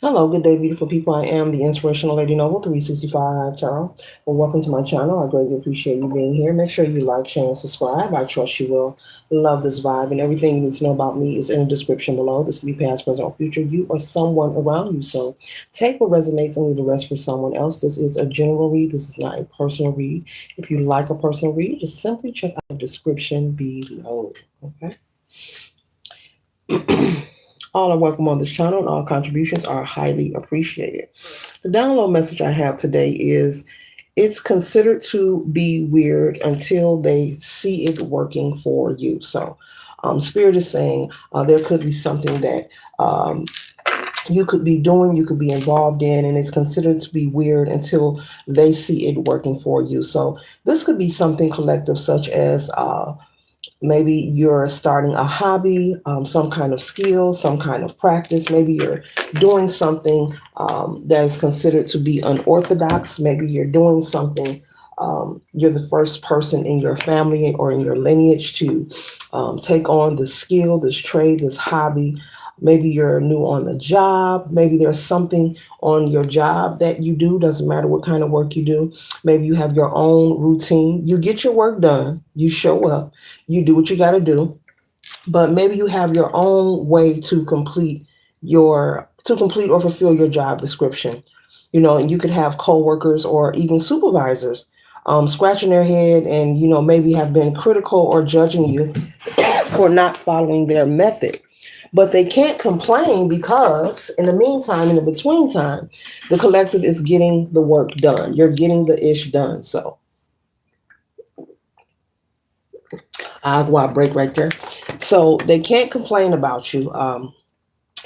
Hello, good day, beautiful people. I am the Inspirational Lady Noble 365 Tarot. Well, welcome to my channel. I greatly appreciate you being here. Make sure you like, share, and subscribe. I trust you will love this vibe, and everything you need to know about me is in the description below. This can be past, present, or future, you or someone around you. So take what resonates and leave the rest for someone else. This is a general read. This is not a personal read. If you like a personal read, just simply check out the description below. Okay. All are welcome on this channel, and all contributions are highly appreciated. The download message I have today is it's considered to be weird until they see it working for you. So, Spirit is saying there could be something that you could be doing, you could be involved in, and it's considered to be weird until they see it working for you. So, this could be something collective, such as maybe you're starting a hobby, some kind of skill, some kind of practice. Maybe you're doing something that is considered to be unorthodox. Maybe you're doing something, you're the first person in your family or in your lineage to take on this skill, this trade, this hobby. Maybe you're new on the job. Maybe there's something on your job that you do. Doesn't matter what kind of work you do. Maybe you have your own routine. You get your work done. You show up. You do what you got to do. But maybe you have your own way to complete or fulfill your job description. And you could have coworkers or even supervisors scratching their head and maybe have been critical or judging you for not following their method. But they can't complain because in the meantime, in the between time, the collective is getting the work done. You're getting the ish done. So I'll go out break right there. So they can't complain about you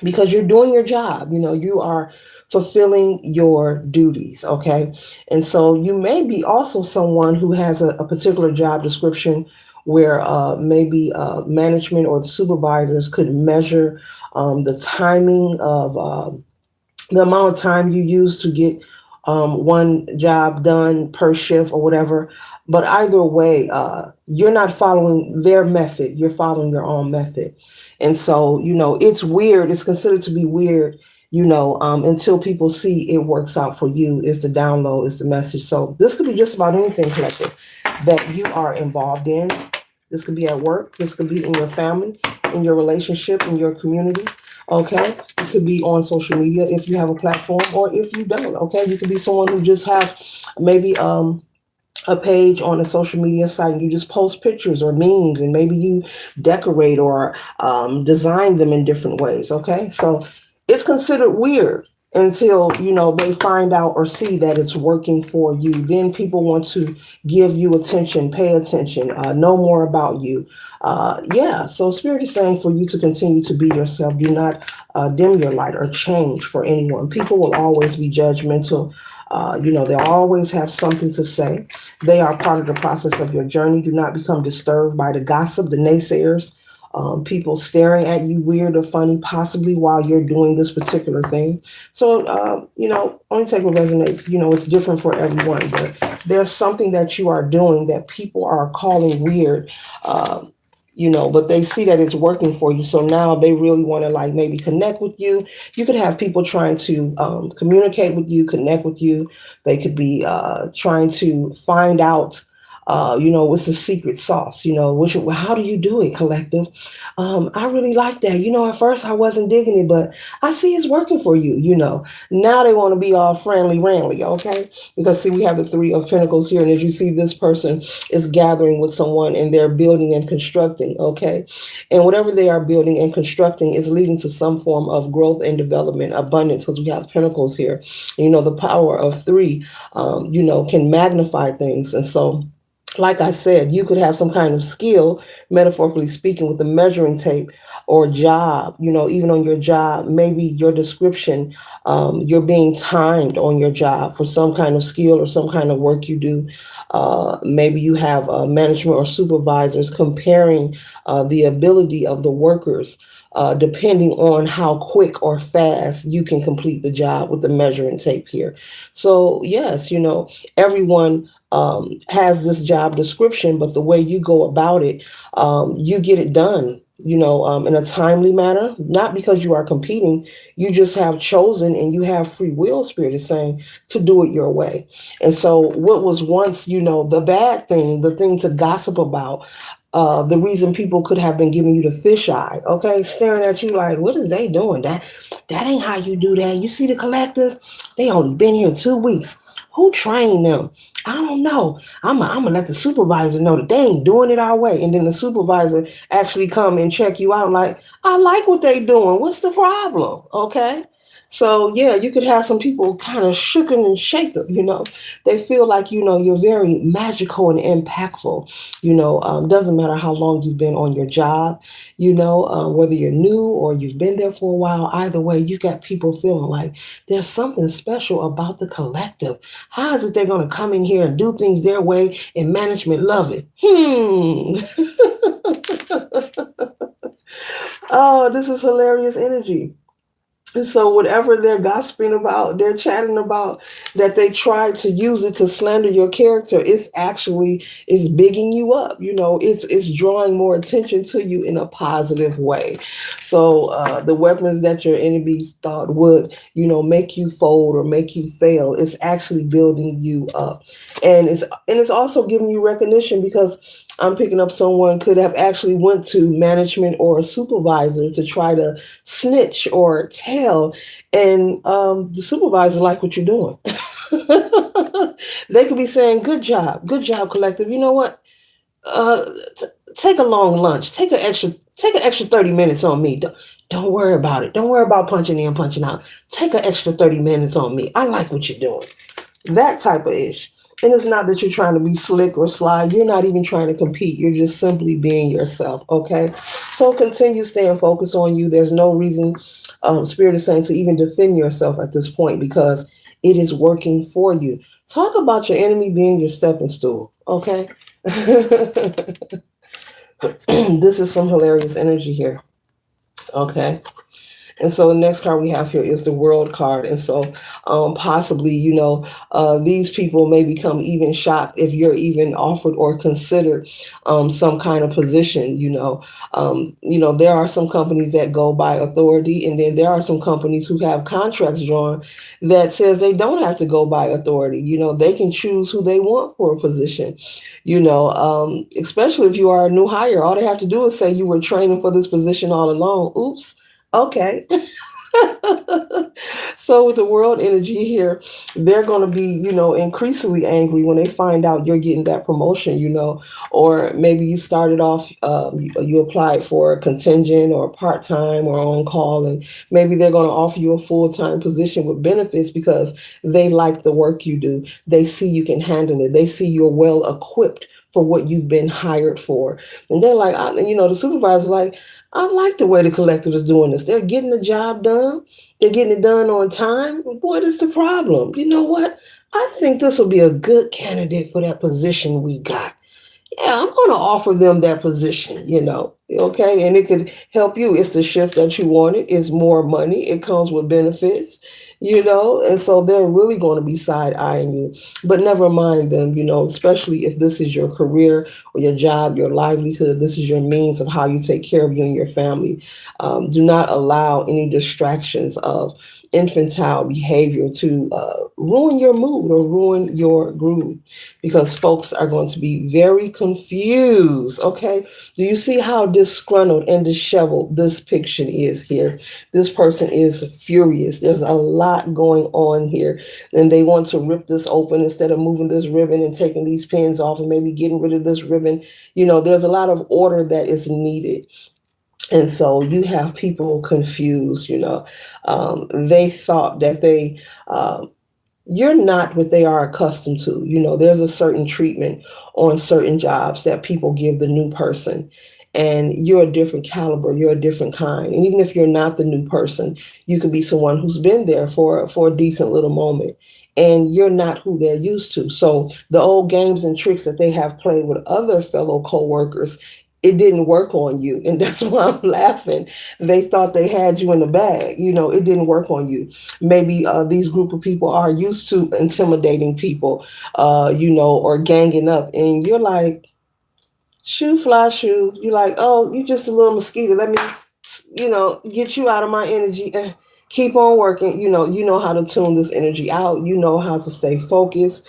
because you're doing your job. You are fulfilling your duties. Okay. And so you may be also someone who has a particular job description where maybe management or the supervisors could measure the timing of the amount of time you use to get one job done per shift or whatever. But either way, you're not following their method. You're following your own method. And so, it's weird. It's considered to be weird, until people see it works out for you. Is the download, is the message. So this could be just about anything collective that you are involved in. This could be at work. This could be in your family, in your relationship, in your community. Okay. This could be on social media if you have a platform or if you don't. Okay. You could be someone who just has maybe a page on a social media site and you just post pictures or memes and maybe you decorate or design them in different ways. Okay. So it's considered weird until they find out or see that it's working for you. Then people want to give you attention, pay attention, know more about you. Yeah, so Spirit is saying for you to continue to be yourself. Do not dim your light or change for anyone. People will always be judgmental. They'll always have something to say. They are part of the process of your journey. Do not become disturbed by the gossip, the naysayers, people staring at you weird or funny, possibly while you're doing this particular thing. So, only take what resonates. It's different for everyone, but there's something that you are doing that people are calling weird. But they see that it's working for you. So now they really want to like maybe connect with you. You could have people trying to communicate with you, connect with you. They could be trying to find out what's the secret sauce, how do you do it, collective? I really like that. At first I wasn't digging it, but I see it's working for you, Now they want to be all friendly, ranly, okay? Because see, we have the Three of Pentacles here, and as you see, this person is gathering with someone and they're building and constructing, okay? And whatever they are building and constructing is leading to some form of growth and development, abundance, because we have Pentacles here. The power of three, can magnify things. And so, like I said, you could have some kind of skill, metaphorically speaking, with the measuring tape or job, even on your job, maybe your description, you're being timed on your job for some kind of skill or some kind of work you do. Maybe you have management or supervisors comparing the ability of the workers depending on how quick or fast you can complete the job with the measuring tape here. So yes, everyone has this job description, but the way you go about it, you get it done. in a timely manner, not because you are competing. You just have chosen and you have free will, Spirit is saying, to do it your way. And so, what was once, the bad thing, the thing to gossip about, the reason people could have been giving you the fish eye, okay, staring at you like, what is they doing? That ain't how you do that. You see the collective? They only been here 2 weeks. Who trained them? I don't know. I'm gonna let the supervisor know that they ain't doing it our way. And then the supervisor actually come and check you out like, I like what they doing. What's the problem? Okay. So yeah, you could have some people kind of shooken and shaken, They feel like, you're very magical and impactful. Doesn't matter how long you've been on your job, whether you're new or you've been there for a while, either way, you got people feeling like there's something special about the collective. How is it they're going to come in here and do things their way and management love it? Oh, this is hilarious energy. And so whatever they're gossiping about, they're chatting about, that they try to use it to slander your character, it's bigging you up. It's drawing more attention to you in a positive way. So the weapons that your enemies thought would, make you fold or make you fail, it's actually building you up. And it's also giving you recognition, because I'm picking up someone could have actually went to management or a supervisor to try to snitch or tell, and the supervisor like what you're doing. They could be saying, good job, collective. You know what? Uh, Take a long lunch. Take an extra 30 minutes on me. Don't worry about it. Don't worry about punching in, punching out. Take an extra 30 minutes on me. I like what you're doing. That type of ish. And it's not that you're trying to be slick or sly. You're not even trying to compete. You're just simply being yourself. Okay. So continue staying focused on you. There's no reason, Spirit is saying, to even defend yourself at this point, because it is working for you. Talk about your enemy being your stepping stool. Okay. This is some hilarious energy here. Okay. And so the next card we have here is the World card. And so possibly, these people may become even shocked if you're even offered or considered some kind of position. There are some companies that go by authority, and then there are some companies who have contracts drawn that says they don't have to go by authority. They can choose who they want for a position. Especially if you are a new hire, all they have to do is say you were training for this position all along. Oops. Okay. So with the world energy here, they're going to be, increasingly angry when they find out you're getting that promotion, or maybe you started off, you applied for a contingent or part-time or on call, and maybe they're going to offer you a full-time position with benefits because they like the work you do. They see you can handle it. They see you're well equipped for what you've been hired for. And they're like, the supervisor's like, I like the way the collective is doing this. They're getting the job done. They're getting it done on time. What is the problem? You know what? I think this will be a good candidate for that position we got. Yeah, I'm going to offer them that position, okay? And it could help you. It's the shift that you wanted. It's more money. It comes with benefits, and so they're really going to be side eyeing you. But never mind them, especially if this is your career or your job, your livelihood. This is your means of how you take care of you and your family. Do not allow any distractions of infantile behavior to ruin your mood or ruin your groove, because folks are going to be very confused. Okay. Do you see how disgruntled and disheveled this picture is here? This person is furious. There's a lot going on here, and they want to rip this open instead of moving this ribbon and taking these pins off and maybe getting rid of this ribbon. There's a lot of order that is needed. And so you have people confused, they thought that you're not what they are accustomed to. There's a certain treatment on certain jobs that people give the new person. And you're a different caliber, you're a different kind. And even if you're not the new person, you could be someone who's been there for a decent little moment. And you're not who they're used to. So the old games and tricks that they have played with other fellow coworkers, it didn't work on you. And that's why I'm laughing. They thought they had you in the bag. It didn't work on you. Maybe these group of people are used to intimidating people, or ganging up. And you're like, Shoe fly shoe. You like, oh, you just a little mosquito. Let me, get you out of my energy. Keep on working. You know how to tune this energy out. You know how to stay focused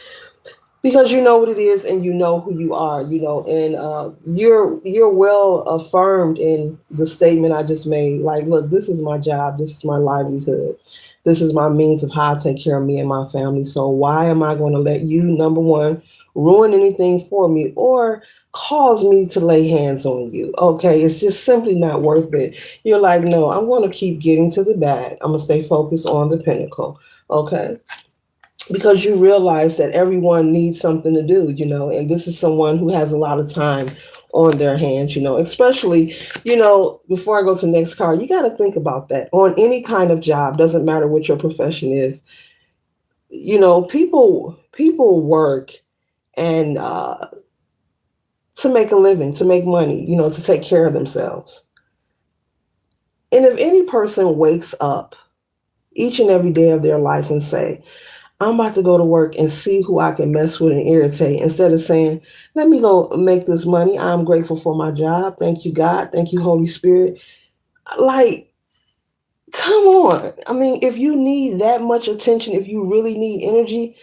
because you know what it is and you know who you are. And you're well affirmed in the statement I just made. Like, look, this is my job. This is my livelihood. This is my means of how I take care of me and my family. So why am I going to let you, number one, ruin anything for me or cause me to lay hands on you? Okay, it's just simply not worth it. You're like, no, I'm going to keep getting to the bag. I'm going to stay focused on the pinnacle. Okay, because you realize that everyone needs something to do, and this is someone who has a lot of time on their hands, especially, before I go to the next card, you got to think about that on any kind of job, doesn't matter what your profession is. People work and to make a living, to make money, to take care of themselves. And if any person wakes up each and every day of their life and say, I'm about to go to work and see who I can mess with and irritate instead of saying, let me go make this money. I'm grateful for my job. Thank you, God. Thank you, Holy Spirit. Like, come on. I mean, if you need that much attention, if you really need energy,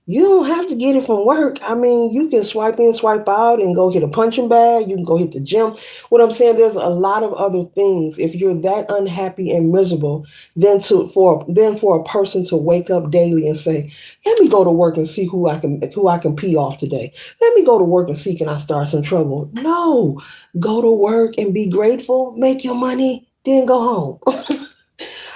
you don't have to get it from work. I mean, you can swipe in, swipe out, and go hit a punching bag. You can go hit the gym. What I'm saying, there's a lot of other things. If you're that unhappy and miserable, then for a person to wake up daily and say, "Let me go to work and see who I can pee off today. Let me go to work and see can I start some trouble." No, go to work and be grateful. Make your money, then go home.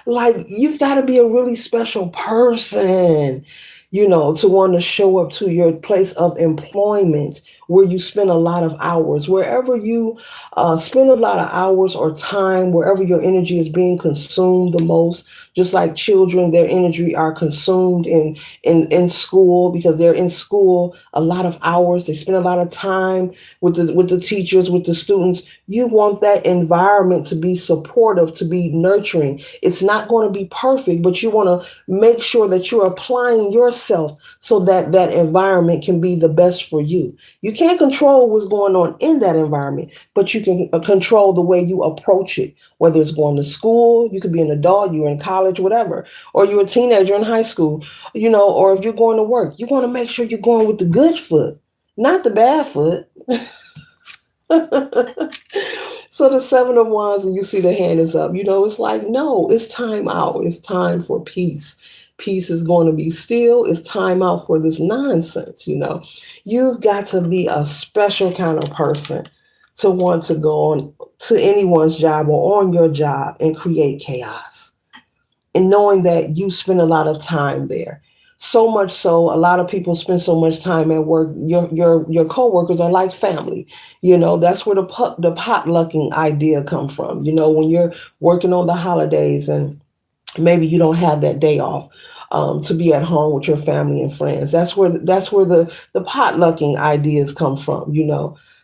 Like, you've got to be a really special person, to want to show up to your place of employment where you spend a lot of hours. Wherever you spend a lot of hours or time, wherever your energy is being consumed the most, just like children, their energy are consumed in school because they're in school a lot of hours. They spend a lot of time with the teachers, with the students. You want that environment to be supportive, to be nurturing. It's not going to be perfect, but you want to make sure that you're applying yourself so that that environment can be the best for you. You can't control what's going on in that environment, but you can control the way you approach it, whether it's going to school, you could be an adult, you're in college, whatever, or you're a teenager in high school, or if you're going to work, you want to make sure you're going with the good foot, not the bad foot. So the Seven of Wands, and you see the hand is up, it's like, no, it's time out. It's time for peace. Peace is going to be still. It's time out for this nonsense. You've got to be a special kind of person to want to go on to anyone's job or on your job and create chaos, and knowing that you spend a lot of time there. So much so, a lot of people spend so much time at work. Your coworkers are like family. That's where the potlucking idea come from. When you're working on the holidays and maybe you don't have that day off to be at home with your family and friends. That's where the potlucking ideas come from.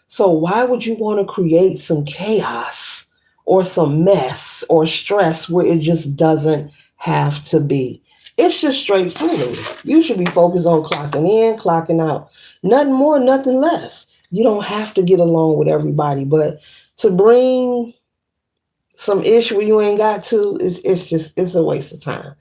So why would you want to create some chaos or some mess or stress where it just doesn't have to be? It's just straight foolery. You should be focused on clocking in, clocking out. Nothing more, nothing less. You don't have to get along with everybody, but to bring some issue where you ain't got to, it's a waste of time.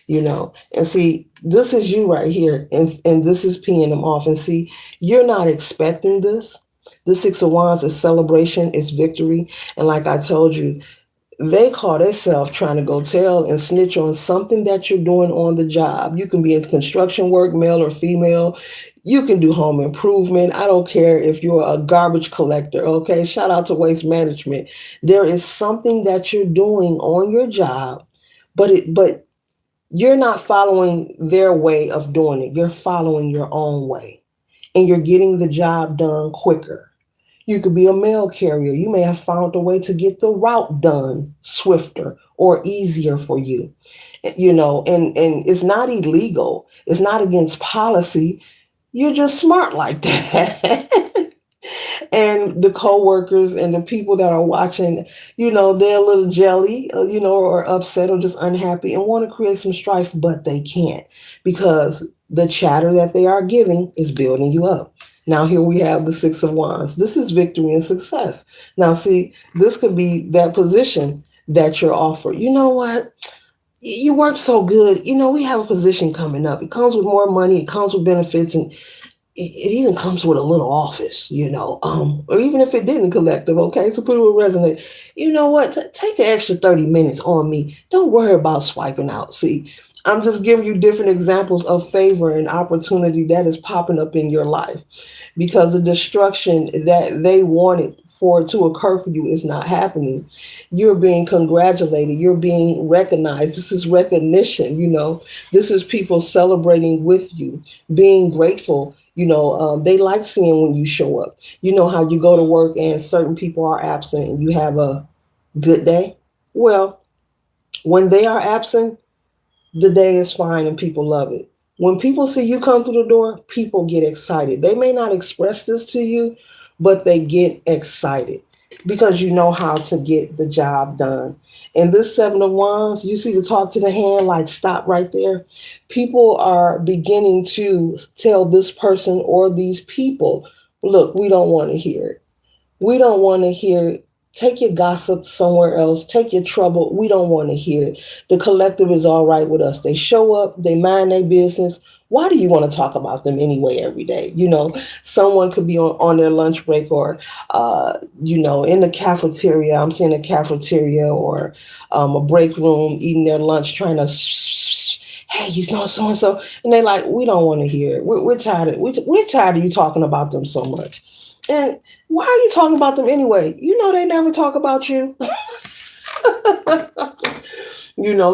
And see, this is you right here, and this is peeing them off. And see, you're not expecting this. The Six of Wands is celebration, it's victory. And like I told you, they call themselves trying to go tell and snitch on something that you're doing on the job. You can be in construction work, male or female. You can do home improvement. I don't care if you're a garbage collector. Okay. Shout out to waste management. There is something that you're doing on your job, but you're not following their way of doing it. You're following your own way and you're getting the job done quicker. You could be a mail carrier. You may have found a way to get the route done swifter or easier for you. And it's not illegal. It's not against policy. You're just smart like that. And the coworkers and the people that are watching, they're a little jelly, or upset or just unhappy and want to create some strife, but they can't because the chatter that they are giving is building you up. Now here we have the Six of Wands. This is victory and success. Now see, this could be that position that you're offered. You know what? You work so good. We have a position coming up. It comes with more money. It comes with benefits, and it even comes with a little office, or even if it didn't collective, okay? So put it with resonate. You know what? Take an extra 30 minutes on me. Don't worry about swiping out. See, I'm just giving you different examples of favor and opportunity that is popping up in your life because the destruction that they wanted for it to occur for you is not happening. You're being congratulated. You're being recognized. This is recognition, This is people celebrating with you, being grateful. They like seeing when you show up. You know how you go to work and certain people are absent and you have a good day? Well, when they are absent, the day is fine and people love it. When people see you come through the door, people get excited. They may not express this to you, but they get excited because you know how to get the job done. And this Seven of Wands, you see the talk to the hand, like stop right there. People are beginning to tell this person or these people, look, we don't want to hear it. We don't want to hear it. Take your gossip somewhere else. Take your trouble. We don't want to hear it. The collective is all right with us. They show up, they mind their business. Why do you want to talk about them anyway every day? Someone could be on their lunch break or, in the cafeteria. I'm seeing a cafeteria or a break room eating their lunch trying to, hey, you know so and so. And they're like, we don't want to hear it. We're tired we're tired of you talking about them so much. And why are you talking about them anyway? They never talk about you.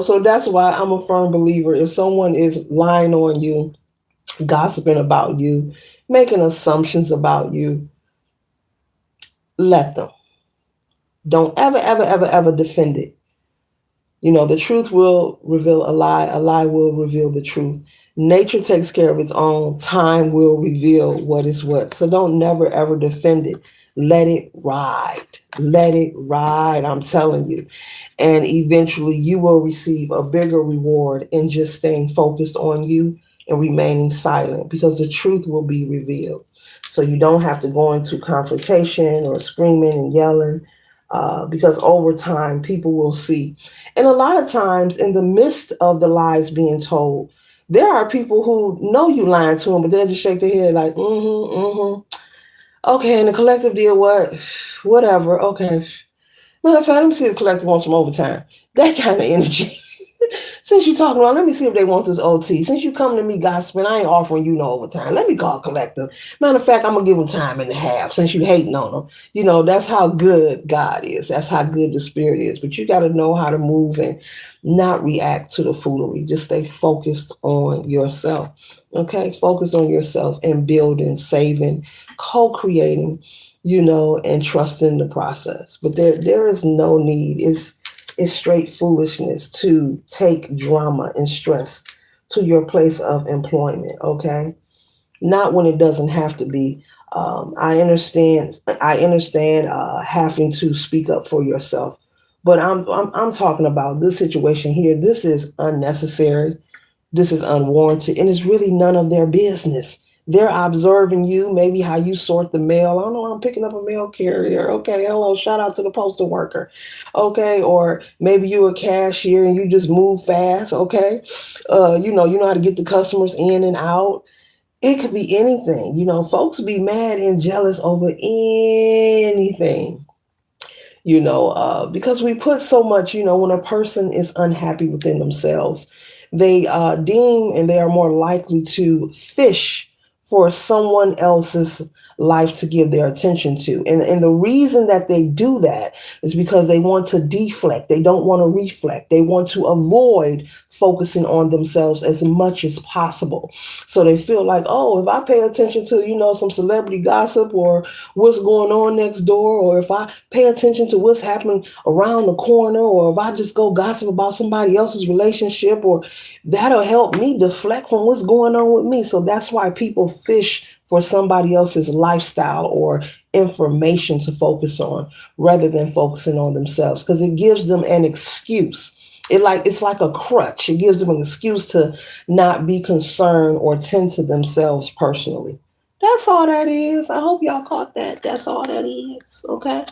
So that's why I'm a firm believer. If someone is lying on you, gossiping about you, making assumptions about you, let them. Don't ever, ever, ever, ever defend it. The truth will reveal a lie will reveal the truth. Nature takes care of its own. Time will reveal what is what. So don't never ever defend it. Let it ride. Let it ride, I'm telling you. And eventually you will receive a bigger reward in just staying focused on you and remaining silent because the truth will be revealed. So you don't have to go into confrontation or screaming and yelling because over time people will see. And a lot of times, in the midst of the lies being told, there are people who know you lying to them, but they'll just shake their head like, okay, and the collective did what? Whatever, okay. Matter of fact, let me see if the collective wants some overtime. That kind of energy. Since you're talking about, let me see if they want this OT. Since you come to me gossiping, I ain't offering you no overtime. Let me call collective. Matter of fact, I'm gonna give them time and a half since you hating on them. That's how good God is. That's how good the spirit is. But you got to know how to move and not react to the foolery. Just stay focused on yourself. Okay, focus on yourself and building, saving, co-creating, and trusting the process. But there is no need. It's straight foolishness to take drama and stress to your place of employment, okay? Not when it doesn't have to be. I understand having to speak up for yourself, but I'm talking about this situation here. This is unnecessary. This is unwarranted, and it's really none of their business. They're observing you, maybe how you sort the mail. I don't know, I'm picking up a mail carrier. Okay, hello, shout out to the postal worker. Okay, or maybe you're a cashier and you just move fast. Okay, you know how to get the customers in and out. It could be anything. Folks be mad and jealous over anything. Because we put so much, when a person is unhappy within themselves, they deem and they are more likely to fish for someone else's life to give their attention to. And the reason that they do that is because they want to deflect. They don't want to reflect. They want to avoid focusing on themselves as much as possible. So they feel like, oh, if I pay attention to, some celebrity gossip or what's going on next door, or if I pay attention to what's happening around the corner, or if I just go gossip about somebody else's relationship, or that'll help me deflect from what's going on with me. So that's why people fish for somebody else's lifestyle or information to focus on rather than focusing on themselves, because it gives them an excuse. It's like a crutch. It gives them an excuse to not be concerned or tend to themselves personally. That's all that is. I hope y'all caught that. That's all that is. Okay.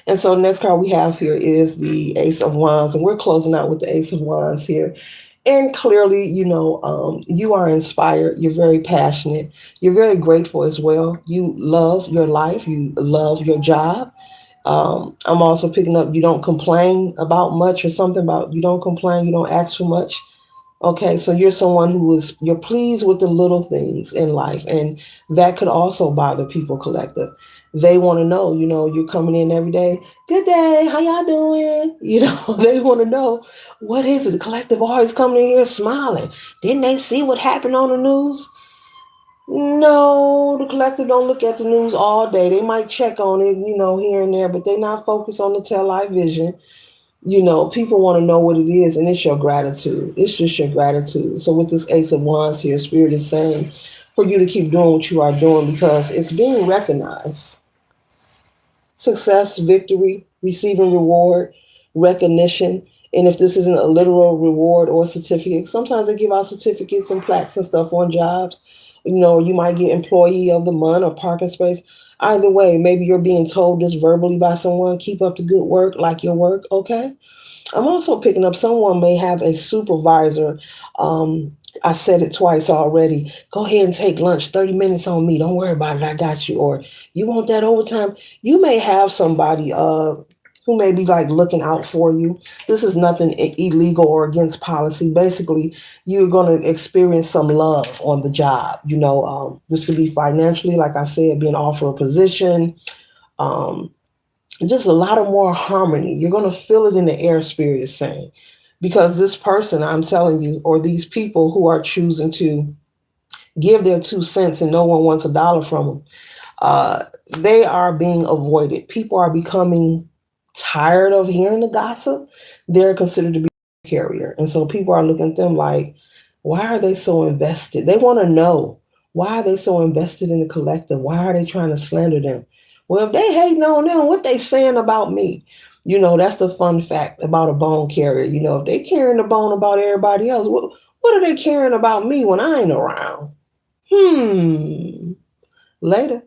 And so the next card we have here is the Ace of Wands, and we're closing out with the Ace of Wands here. And clearly, you are inspired. You're very passionate. You're very grateful as well. You love your life. You love your job. I'm also picking up. You don't complain about much, or something about you don't complain. You don't ask for much. Okay, so you're someone you're pleased with the little things in life, and that could also bother people collective. They want to know, you're coming in every day. Good day, how y'all doing? They want to know what is it. The collective always coming in here smiling. Didn't they see what happened on the news? No, the collective don't look at the news all day. They might check on it, here and there, but they're not focused on the tell live vision. People want to know what it is, and it's your gratitude. It's just your gratitude. So with this Ace of Wands here, Spirit is saying for you to keep doing what you are doing because it's being recognized. Success, victory, receiving reward, recognition. And if this isn't a literal reward or certificate, sometimes they give out certificates and plaques and stuff on jobs. You might get employee of the month or parking space. Either way, maybe you're being told this verbally by someone, keep up the good work, like your work, okay? I'm also picking up someone may have a supervisor. Um, I said it twice already. Go ahead and take lunch, 30 minutes on me. Don't worry about it. I got you. Or you want that overtime? You may have somebody who may be like looking out for you. This is nothing illegal or against policy. Basically, you're going to experience some love on the job. This could be financially, like I said, being offered a position. Um, just a lot of more harmony. You're going to feel it in the air, Spirit is saying. Because this person, I'm telling you, or these people who are choosing to give their 2 cents and no one wants a dollar from them, uh, they are being avoided. People are becoming tired of hearing the gossip. They're considered to be a carrier. And so people are looking at them like, why are they so invested? They want to know, why are they so invested in the collective? Why are they trying to slander them? Well, if they hating on them, what they saying about me? That's the fun fact about a bone carrier. If they carrying the bone about everybody else, what are they caring about me when I ain't around? Later.